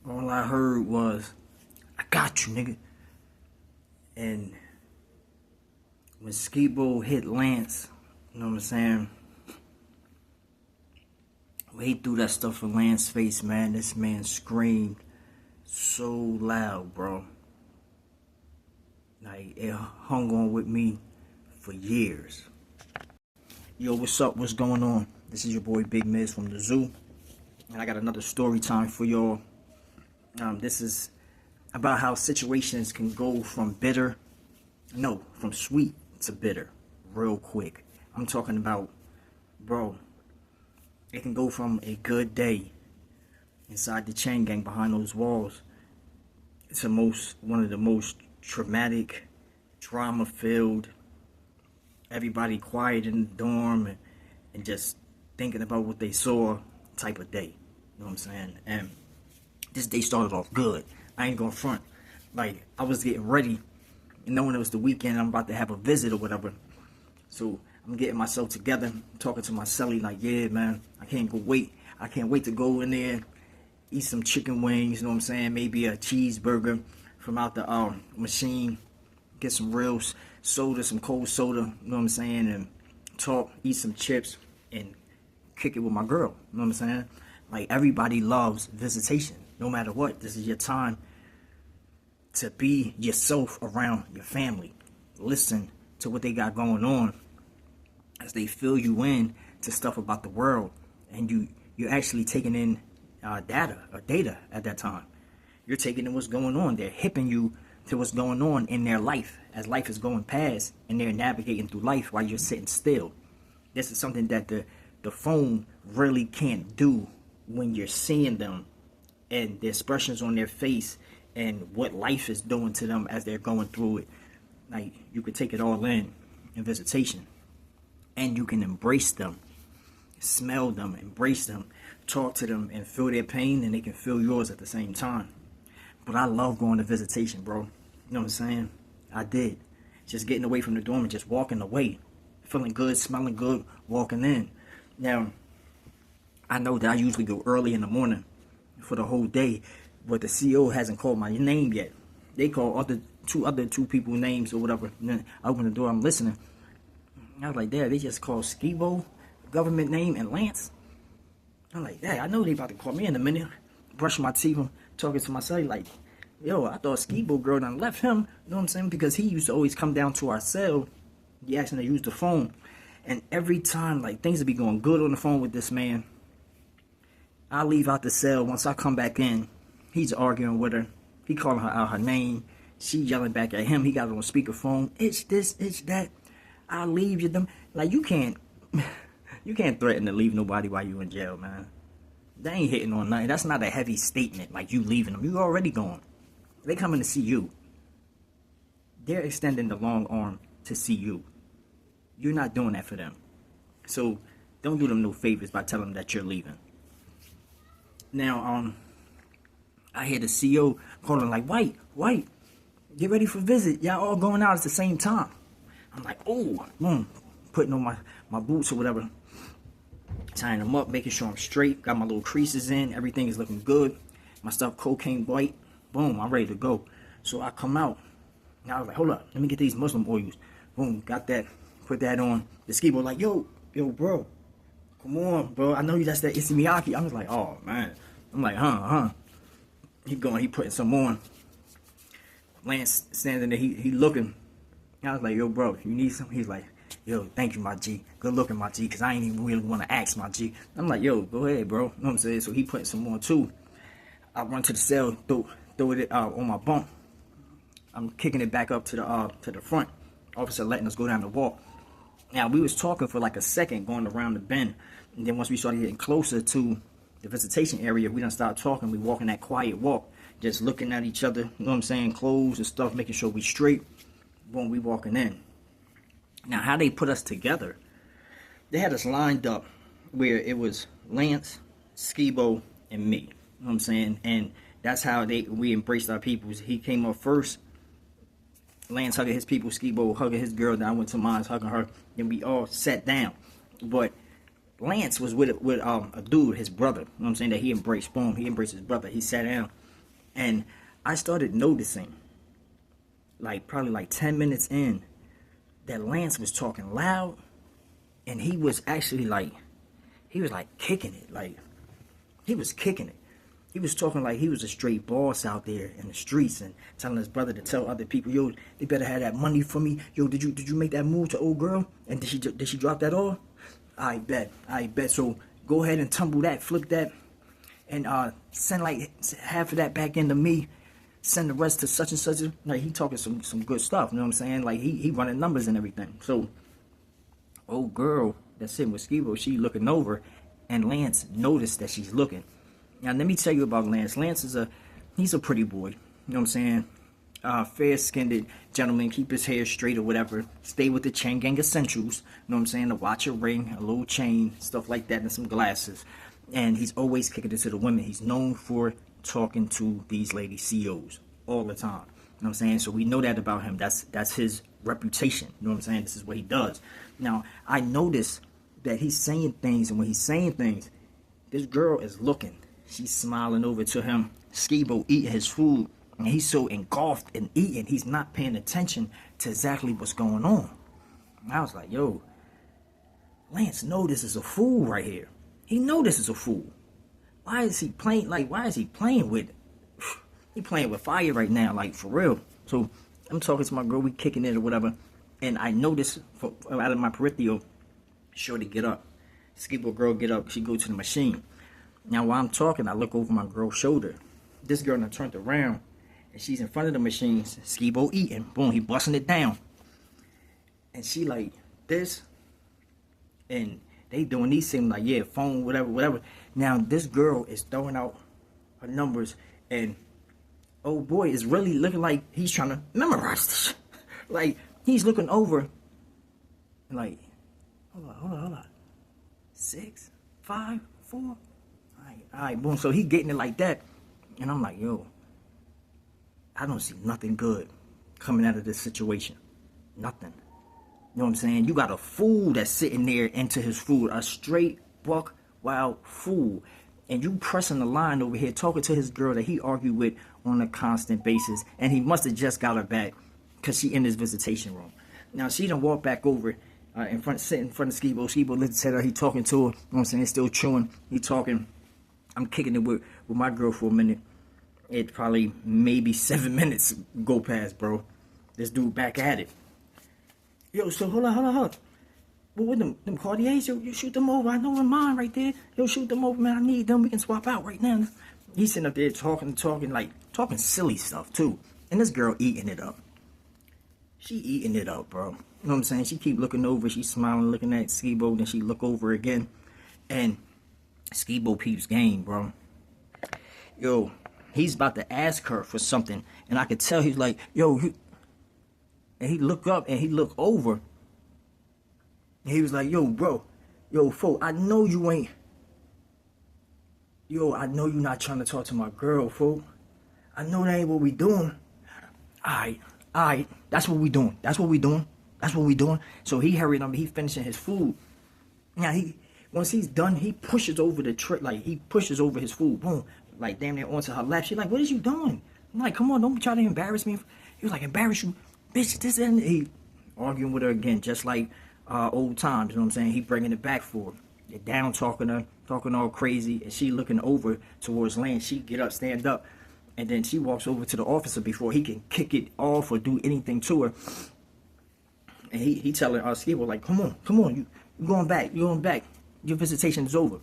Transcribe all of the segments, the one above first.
All I heard was, I got you, nigga. And when Skee-Bow hit Lance, you know what I'm saying? When he threw that stuff in Lance's face, man, this man screamed so loud, bro. Like, it hung on with me for years. Yo, what's up? What's going on? This is your boy Big Miz from the zoo. And I got another story time for y'all. This is about how situations can go from from sweet to bitter real quick. I'm talking about, bro, it can go from a good day inside the chain gang behind those walls. It's one of the most traumatic, drama-filled, everybody quiet in the dorm and just thinking about what they saw type of day. You know what I'm saying? And this day started off good. I ain't gonna front. Like, I was getting ready, and knowing it was the weekend, I'm about to have a visit or whatever. So I'm getting myself together, talking to my celly like, yeah, man, I can't wait to go in there, eat some chicken wings, you know what I'm saying? Maybe a cheeseburger from out the machine, get some real soda, some cold soda, you know what I'm saying? And talk, eat some chips, and kick it with my girl, you know what I'm saying? Like, everybody loves visitation. No matter what, this is your time to be yourself around your family. Listen to what they got going on as they fill you in to stuff about the world, and you're actually taking in data at that time. You're taking in what's going on. They're hipping you to what's going on in their life as life is going past, and they're navigating through life while you're sitting still. This is something that the phone really can't do when you're seeing them and the expressions on their face and what life is doing to them as they're going through it. Like, you can take it all in visitation, and you can embrace them, smell them, embrace them, talk to them, and feel their pain, and they can feel yours at the same time. But I love going to visitation, bro. You know what I'm saying? I did. Just getting away from the dorm and just walking away, feeling good, smelling good, walking in. Now, I know that I usually go early in the morning for the whole day, but the CEO hasn't called my name yet. They call two people names or whatever. And then I open the door, I'm listening. I was like, Dad, they just called Skee-Bow, government name, and Lance. I'm like, Dad, I know they about to call me in a minute. Brushing my teeth, talking to myself, like, yo, I thought Skee-Bow girl done left him. You know what I'm saying? Because he used to always come down to our cell. He asked him to use the phone. And every time, like, things would be going good on the phone with this man. I leave out the cell. Once I come back in, he's arguing with her. He calling her out her name. She yelling back at him. He got it on speakerphone. It's this, it's that. I leave you them. Like, you can't threaten to leave nobody while you in jail, man. They ain't hitting on nothing. That's not a heavy statement. Like, you leaving them. You already gone. They coming to see you. They're extending the long arm to see you. You're not doing that for them. So don't do them no favors by telling them that you're leaving. Now, I hear the CEO calling like, White, get ready for visit. Y'all all going out at the same time. I'm like, oh, putting on my boots or whatever. Tying them up, making sure I'm straight. Got my little creases in. Everything is looking good. My stuff cocaine white. Boom, I'm ready to go. So I come out. And I was like, hold up, let me get these Muslim oils. Boom, got that. Put that on. The Skee-Bow like, yo, bro. Come on, bro. I know you. That's that Issey Miyake. I was like, oh, man. I'm like, He putting some on. Lance standing there. He looking. I was like, yo, bro, you need some? He's like, yo, thank you, my G. Good looking, my G, because I ain't even really want to ask, my G. I'm like, yo, go ahead, bro. You know what I'm saying? So he putting some on, too. I run to the cell, throw it on my bunk. I'm kicking it back up to the front. Officer letting us go down the walk. Now, we was talking for like a second going around the bend. And then once we started getting closer to the visitation area, we done started talking. We walking that quiet walk, just looking at each other, you know what I'm saying, clothes and stuff, making sure we straight. When we walking in. Now, how they put us together, they had us lined up where it was Lance, Skee-Bow, and me. You know what I'm saying? And that's how we embraced our peoples. He came up first. Lance hugging his people, Skee-Bow hugging his girl. Then I went to mine, hugging her. Then we all sat down. But Lance was with a dude, his brother. You know what I'm saying? That he embraced. Boom, he embraced his brother. He sat down. And I started noticing, like probably like 10 minutes in, that Lance was talking loud, and he was actually like, he was like kicking it. Like, he was kicking it. He was talking like he was a straight boss out there in the streets and telling his brother to tell other people, yo, they better have that money for me. Yo, did you make that move to old girl? And did she drop that off? I bet. So go ahead and tumble that, flip that, and send like half of that back into me. Send the rest to such and such. Like, he talking some good stuff. You know what I'm saying? Like, he running numbers and everything. So old girl that's sitting with Skee-Bow, she looking over, and Lance noticed that she's looking. Now, let me tell you about Lance. Lance is he's a pretty boy. You know what I'm saying? Fair-skinned gentleman, keep his hair straight or whatever. Stay with the chain gang essentials. You know what I'm saying? A watch, a ring, a little chain, stuff like that, and some glasses. And he's always kicking it to the women. He's known for talking to these lady CEOs all the time. You know what I'm saying? So we know that about him. That's his reputation. You know what I'm saying? This is what he does. Now, I notice that he's saying things, and when he's saying things, this girl is looking. She's smiling over to him. Skee-Bow eating his food, and he's so engulfed in eating, he's not paying attention to exactly what's going on. And I was like, yo, Lance know this is a fool right here. He know this is a fool. Why is he playing, like, why is he playing with, he playing with fire right now, like, for real. So I'm talking to my girl, we kicking it or whatever, and I notice out of my peripheral, shorty get up. Skee-Bow girl get up, she go to the machine. Now, while I'm talking, I look over my girl's shoulder. This girl done turned around, and she's in front of the machines. Skee-Bow eating. Boom, he busting it down. And she like this. And they doing these things like, yeah, phone, whatever. Now, this girl is throwing out her numbers, and oh boy, is really looking like he's trying to memorize this. Like, he's looking over, and like, hold on. 6, 5, 4. All right, boom. So he getting it like that. And I'm like, yo, I don't see nothing good coming out of this situation. Nothing. You know what I'm saying? You got a fool that's sitting there into his food. A straight, buck, wild fool. And you pressing the line over here, talking to his girl that he argued with on a constant basis. And he must have just got her back because she in his visitation room. Now, she done walked back over sitting in front of Skee-Bow. Skee-Bow listens to her. He talking to her. You know what I'm saying? Still chewing. He talking. I'm kicking it with my girl for a minute. It probably maybe 7 minutes go past, bro. This dude back at it. Yo, so hold on. Well, with them Cartiers, yo, you shoot them over. I know in mine right there. Yo, shoot them over, man. I need them. We can swap out right now. He's sitting up there talking silly stuff too. And this girl eating it up. She eating it up, bro. You know what I'm saying? She keep looking over. She's smiling, looking at Skee-Bow. Then she look over again. And Skee-Bow peeps game, bro. Yo, he's about to ask her for something, and I could tell he's like, yo, and he look up and he look over, and he was like, yo, bro, yo, fo, I know you ain't, yo, I know you not trying to talk to my girl, fo. I know that ain't what we doing. Alright, that's what we doing. So he hurried up, he finishing his food. Now once he's done, he pushes over the tray, like he pushes over his food, boom, like damn near onto her lap. She's like, what is you doing? I'm like, come on, don't try to embarrass me. He was like, embarrass you, bitch, this and he arguing with her again, just like old times, you know what I'm saying? He bringing it back for her. They're down talking all crazy, and she looking over towards Lance. She get up, stand up, and then she walks over to the officer before he can kick it off or do anything to her. And he telling Skee-Bow like, come on, you going back. Your visitation is over.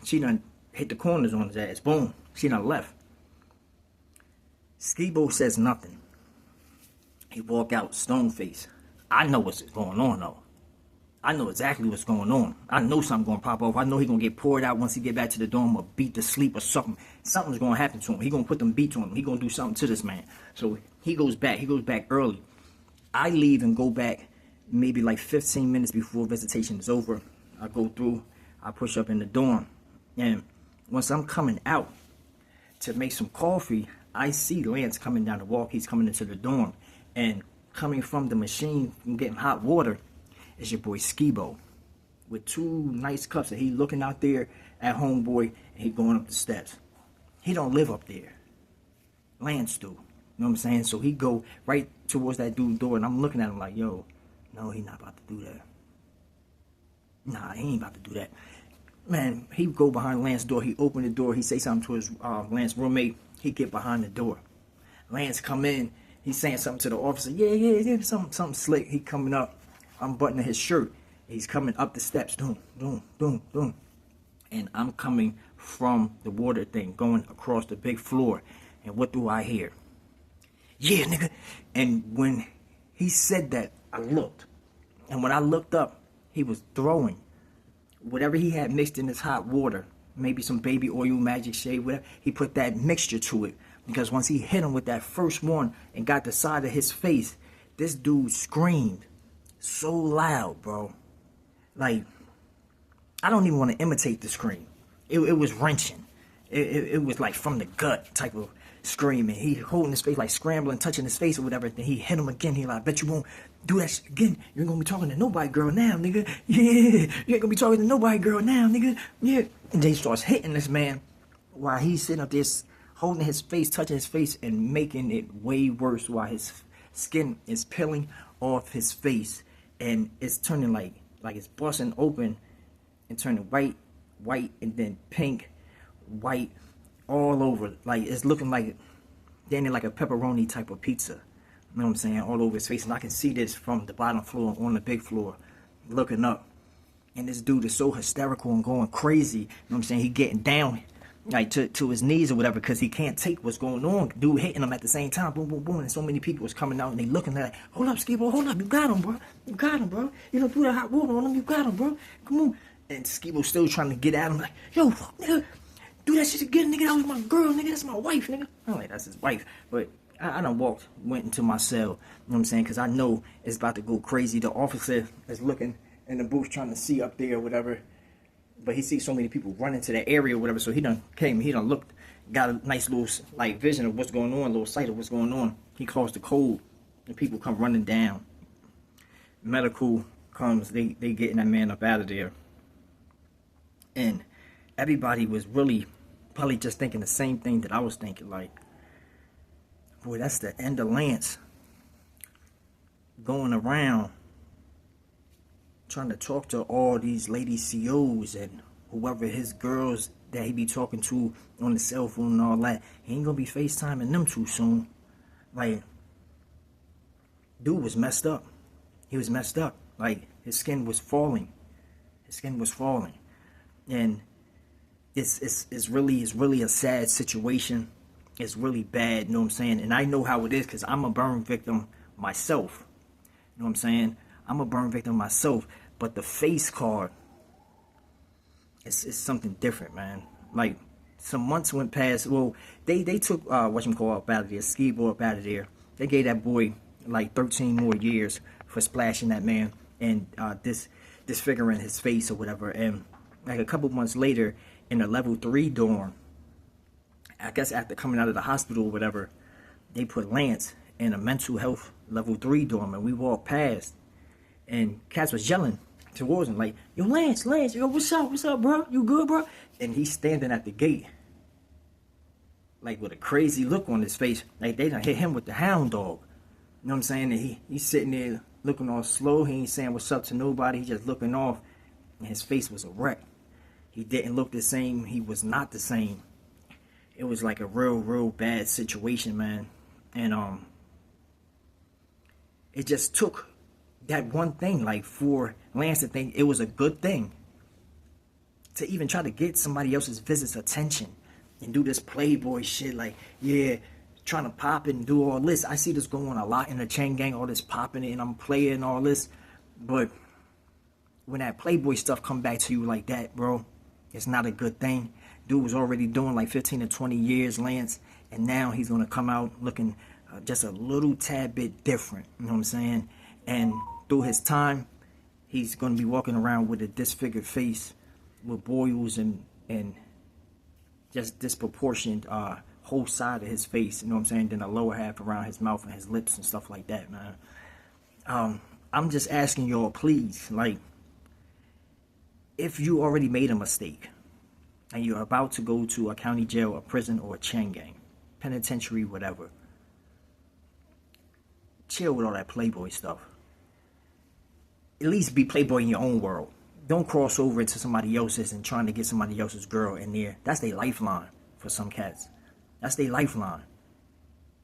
She done hit the corners on his ass. Boom. She done left. Skee-Bow says nothing. He walk out stone face. I know what's going on though. I know exactly what's going on. I know something gonna pop off. I know he gonna get poured out once he get back to the dorm, or beat to sleep or something. Something's gonna happen to him. He gonna put them beats on him. He gonna do something to this man. So he goes back. He goes back early. I leave and go back maybe like 15 minutes before visitation is over. I go through, I push up in the dorm, and once I'm coming out to make some coffee, I see Lance coming down the walk. He's coming into the dorm, and coming from the machine and getting hot water is your boy Skee-Bow with 2 nice cups, and he looking out there at homeboy, and he going up the steps. He don't live up there. Lance do. You know what I'm saying? So he go right towards that dude's door, and I'm looking at him like, yo, no, he not about to do that. Nah, he ain't about to do that. Man, he go behind Lance's door. He open the door. He say something to his Lance roommate. He get behind the door. Lance come in. He's saying something to the officer. Yeah, something slick. He coming up. I'm buttoning his shirt. He's coming up the steps. Doom. And I'm coming from the water thing, going across the big floor. And what do I hear? Yeah, nigga. And when he said that, I looked. And when I looked up, he was throwing whatever he had mixed in his hot water, maybe some baby oil, magic shade, whatever. He put that mixture to it. Because once he hit him with that first one and got the side of his face, this dude screamed so loud, bro. Like, I don't even want to imitate the scream. It was wrenching. It was like from the gut type of screaming. He holding his face, like scrambling, touching his face or whatever. Then he hit him again. He like, I bet you won't do that shit again. You ain't gonna be talking to nobody girl now, nigga. Yeah, you ain't gonna be talking to nobody girl now, nigga. Yeah. And then he starts hitting this man while he's sitting up there holding his face, touching his face, and making it way worse while his skin is peeling off his face. And it's turning like it's busting open and turning white, and then pink, white, all over. Like, it's looking like damn near like a pepperoni type of pizza. You know what I'm saying? All over his face. And I can see this from the bottom floor on the big floor, looking up. And this dude is so hysterical and going crazy. You know what I'm saying? He getting down like to his knees or whatever, because he can't take what's going on. Dude hitting him at the same time, boom, boom, boom. And so many people was coming out and they looking like, hold up, Skee-Bow, hold up, you got him, bro. You got him, bro. You don't do that hot water on him, you got him, bro. Come on. And Skee-Bow still trying to get at him like, yo, nigga, do that shit again, nigga. That was my girl, nigga. That's my wife, nigga. I'm like, that's his wife. But I done went into my cell, you know what I'm saying? Because I know it's about to go crazy. The officer is looking in the booth trying to see up there or whatever. But he sees so many people running to that area or whatever. So he done looked, got a nice little like vision of what's going on, a little sight of what's going on. He calls the code. The people come running down. Medical comes, they getting that man up out of there. And everybody was really probably just thinking the same thing that I was thinking. Like, boy, that's the end of Lance going around trying to talk to all these lady COs and whoever his girls that he be talking to on the cell phone and all that. He ain't gonna be FaceTiming them too soon. Like, dude was messed up. He was messed up. Like, his skin was falling. And it's really a sad situation. It's really bad, you know what I'm saying? And I know how it is because I'm a burn victim myself. You know what I'm saying? I'm a burn victim myself. But the face card is something different, man. Like, some months went past. Well, they took whatchamacallit up out of there, Skee-Bow up out of there. They gave that boy like 13 more years for splashing that man and disfiguring his face or whatever. And like a couple months later, in a level 3 dorm, I guess after coming out of the hospital or whatever, they put Lance in a mental health level 3 dorm, and we walked past, and cats was yelling towards him like, yo, Lance, yo, what's up, bro? You good, bro? And he's standing at the gate, like with a crazy look on his face, like they done hit him with the hound dog. You know what I'm saying? And he's sitting there looking all slow. He ain't saying what's up to nobody. He just looking off, and his face was a wreck. He didn't look the same. He was not the same. It was like a real bad situation, man. And it just took that one thing, like, for Lance to think it was a good thing to even try to get somebody else's visit's attention and do this playboy shit, like, yeah, trying to pop it and do all this. I see this going on a lot in the chain gang, all this popping it, and I'm playing all this. But when that playboy stuff come back to you like that, bro, it's not a good thing. Dude was already doing like 15 to 20 years, Lance, and now he's going to come out looking just a little tad bit different, you know what I'm saying? And through his time, he's going to be walking around with a disfigured face with boils and just disproportioned whole side of his face, you know what I'm saying? Then the lower half around his mouth and his lips and stuff like that, man. I'm just asking y'all, please, like, if you already made a mistake and you're about to go to a county jail, a prison, or a chain gang, penitentiary, whatever. Chill with all that Playboy stuff. At least be Playboy in your own world. Don't cross over into somebody else's and trying to get somebody else's girl in there. That's their lifeline for some cats. That's their lifeline.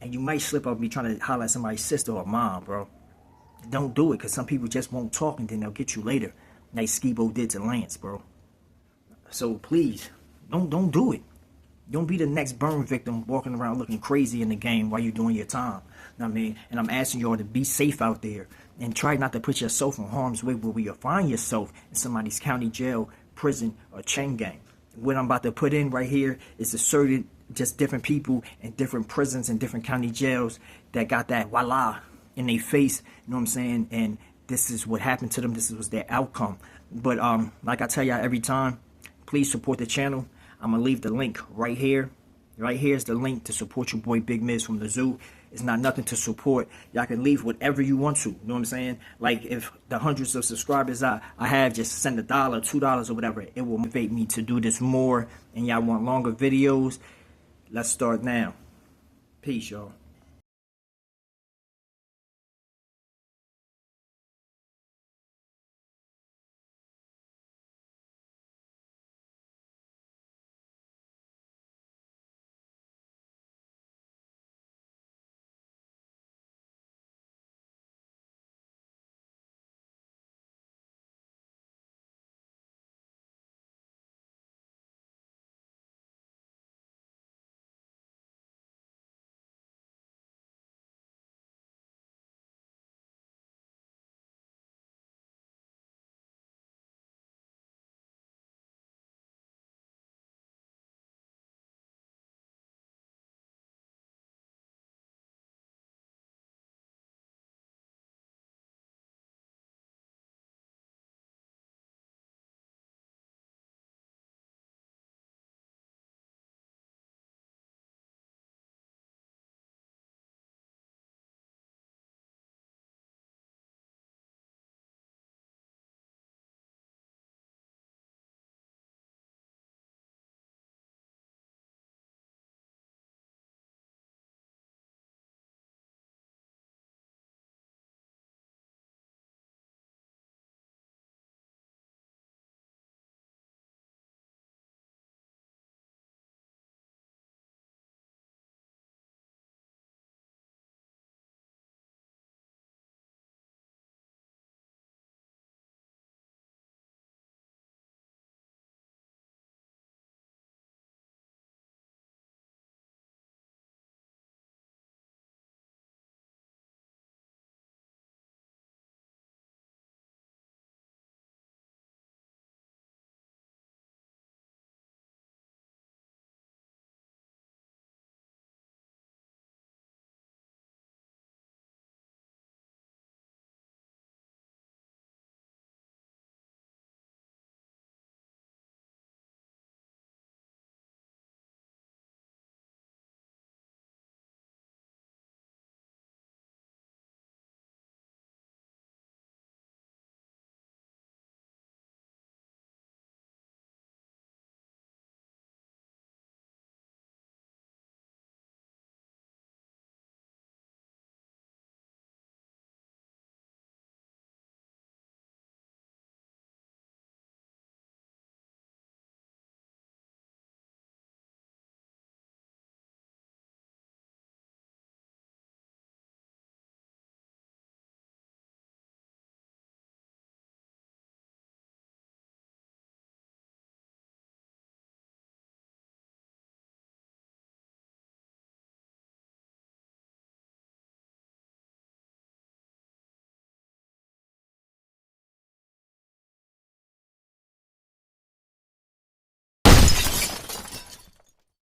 And you might slip up and be trying to holler at somebody's sister or mom, bro. Don't do it, because some people just won't talk and then they'll get you later. Like Skee-Bow did to Lance, bro. So please, don't do it. Don't be the next burn victim walking around looking crazy in the game while you're doing your time. Know what I mean? And I'm asking y'all to be safe out there and try not to put yourself in harm's way where you'll find yourself in somebody's county jail, prison, or chain gang. What I'm about to put in right here is asserted just different people in different prisons and different county jails that got that voila in their face, you know what I'm saying? And this is what happened to them. This was their outcome. But like I tell y'all every time, please support the channel. I'm gonna leave the link right here. Right here is the link to support your boy Big Miz from the zoo. It's not nothing to support. Y'all can leave whatever you want to. You know what I'm saying? Like if the hundreds of subscribers I have, just send $1, $2 or whatever. It will motivate me to do this more. And y'all want longer videos? Let's start now. Peace, y'all.